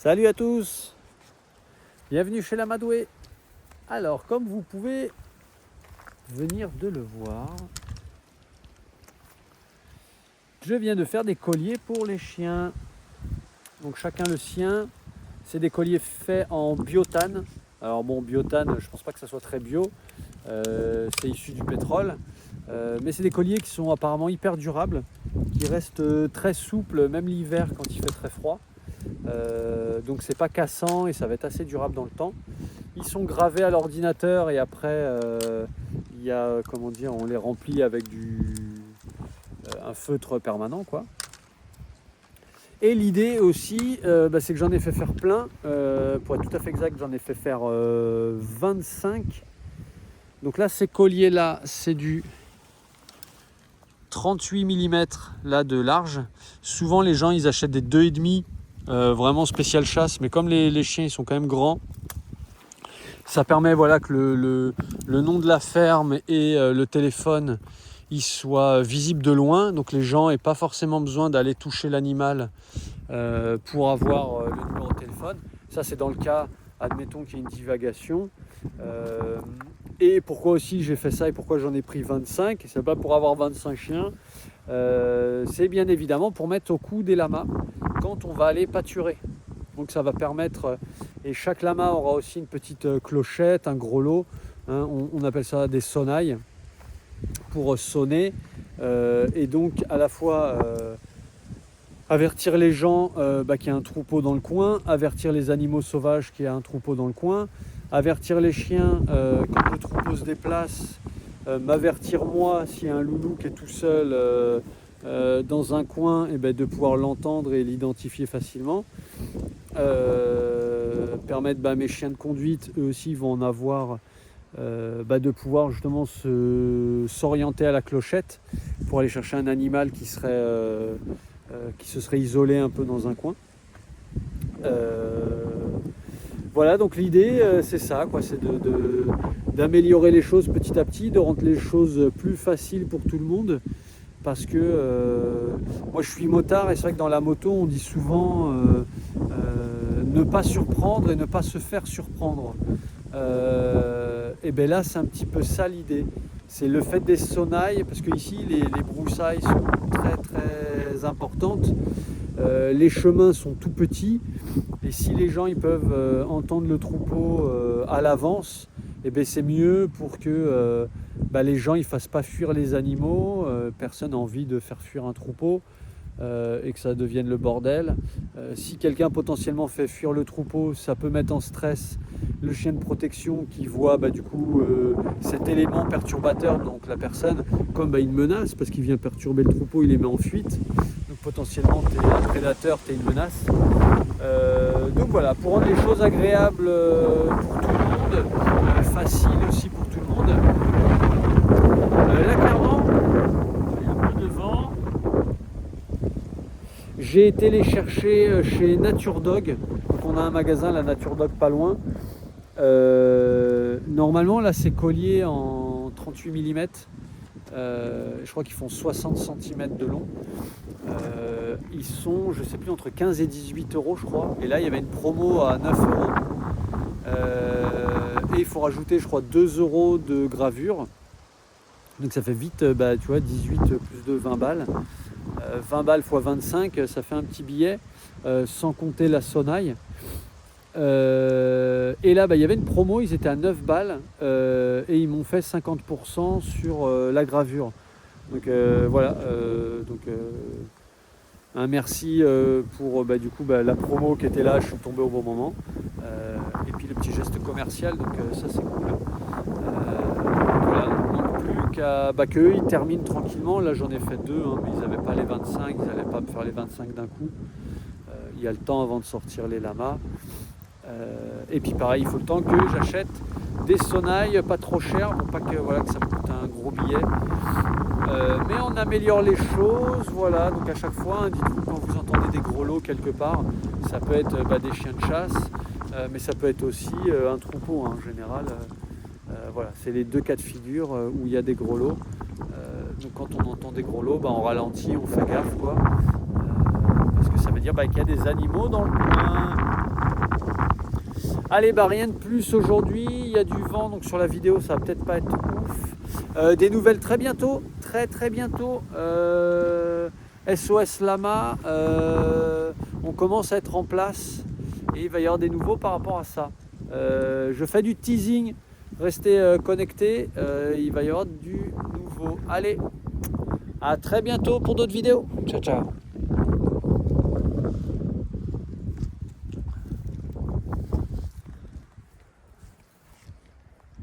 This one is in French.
Salut à tous, bienvenue chez l'Amadoué. Alors, comme vous pouvez venir de le voir, je viens de faire des colliers pour les chiens. Donc chacun le sien. C'est des colliers faits en biotane. Alors bon, biotane, je pense pas que ça soit très bio. C'est issu du pétrole. Mais c'est des colliers qui sont apparemment hyper durables, qui restent très souples, même l'hiver quand il fait très froid. Donc c'est pas cassant et ça va être assez durable dans le temps. Ils sont gravés à l'ordinateur et après il y a, comment dire, on les remplit avec un feutre permanent, quoi. Et l'idée aussi, c'est que j'en ai fait faire plein. Pour être tout à fait exact, j'en ai fait faire 25. Donc là, ces colliers-là, c'est du 38 mm là, de large. Souvent, les gens, ils achètent des 2,5 vraiment spécial chasse. Mais comme les chiens, ils sont quand même grands, ça permet voilà, que le nom de la ferme et le téléphone il soit visible de loin. Donc les gens n'aient pas forcément besoin d'aller toucher l'animal pour avoir le numéro de téléphone. Ça, c'est dans le cas, admettons qu'il y ait une divagation. Et pourquoi aussi j'ai fait ça et pourquoi j'en ai pris 25, c'est pas pour avoir 25 chiens, c'est bien évidemment pour mettre au cou des lamas quand on va aller pâturer. Donc ça va permettre, et chaque lama aura aussi une petite clochette, un gros lot, hein, on appelle ça des sonnailles, pour sonner, et donc à la fois avertir les gens qu'il y a un troupeau dans le coin, avertir les animaux sauvages qu'il y a un troupeau dans le coin, avertir les chiens quand le troupeau se déplace, m'avertir moi s'il y a un loulou qui est tout seul dans un coin, et de pouvoir l'entendre et l'identifier facilement. Permettre mes chiens de conduite, eux aussi vont en avoir, de pouvoir justement s'orienter à la clochette pour aller chercher un animal qui se serait isolé un peu dans un coin. Voilà, donc l'idée c'est ça, quoi, c'est d'améliorer les choses petit à petit, de rendre les choses plus faciles pour tout le monde. Parce que moi je suis motard et c'est vrai que dans la moto on dit souvent ne pas surprendre et ne pas se faire surprendre. Et bien là c'est un petit peu ça l'idée. C'est le fait des sonnailles, parce que ici les broussailles sont très très importantes. Les chemins sont tout petits et si les gens ils peuvent entendre le troupeau à l'avance, et c'est mieux pour que les gens ne fassent pas fuir les animaux. Personne n'a envie de faire fuir un troupeau et que ça devienne le bordel. Si quelqu'un potentiellement fait fuir le troupeau, ça peut mettre en stress le chien de protection qui voit cet élément perturbateur, donc la personne, comme une menace, parce qu'il vient perturber le troupeau, il les met en fuite. Donc potentiellement tu es un prédateur, tu es une menace. Donc voilà, pour rendre les choses agréables pour tout le monde, facile aussi pour tout le monde. Là clairement, il y a un peu de vent. J'ai été les chercher chez Nature Dog. Donc on a un magasin, la Nature Dog, pas loin. Normalement là c'est collier en 38 mm. Je crois qu'ils font 60 cm de long. Ils sont, je sais plus, entre 15 et 18 euros je crois. Et là il y avait une promo à 9 euros. Et il faut rajouter je crois 2 euros de gravure. Donc ça fait vite, tu vois, 18 plus de 20 balles. 20 balles x 25, ça fait un petit billet, sans compter la sonnaille. Et là, il y avait une promo, ils étaient à 9 balles et ils m'ont fait 50% sur la gravure. Donc voilà, un merci pour la promo qui était là, je suis tombé au bon moment. Et puis le petit geste commercial, donc ça c'est cool. Voilà, il ne manque plus qu'eux ils terminent tranquillement. Là j'en ai fait 2, mais ils n'avaient pas les 25, ils n'allaient pas me faire les 25 d'un coup. Il y a le temps avant de sortir les lamas. Et puis pareil, il faut le temps que j'achète des sonnailles pas trop chères, pour pas que ça me coûte un gros billet. Mais on améliore les choses, voilà. Donc à chaque fois, dites-vous quand vous entendez des gros lots quelque part, ça peut être des chiens de chasse, mais ça peut être aussi un troupeau en général. Voilà, c'est les deux cas de figure où il y a des gros lots. Donc quand on entend des gros lots, on ralentit, on fait gaffe, quoi. Parce que ça veut dire qu'il y a des animaux dans le coin. Allez, bah rien de plus aujourd'hui, il y a du vent, donc sur la vidéo ça va peut-être pas être ouf. Des nouvelles très bientôt, très bientôt. SOS Lama, on commence à être en place et il va y avoir des nouveaux par rapport à ça. Je fais du teasing, restez connectés, il va y avoir du nouveau. Allez, à très bientôt pour d'autres vidéos. Ciao, ciao.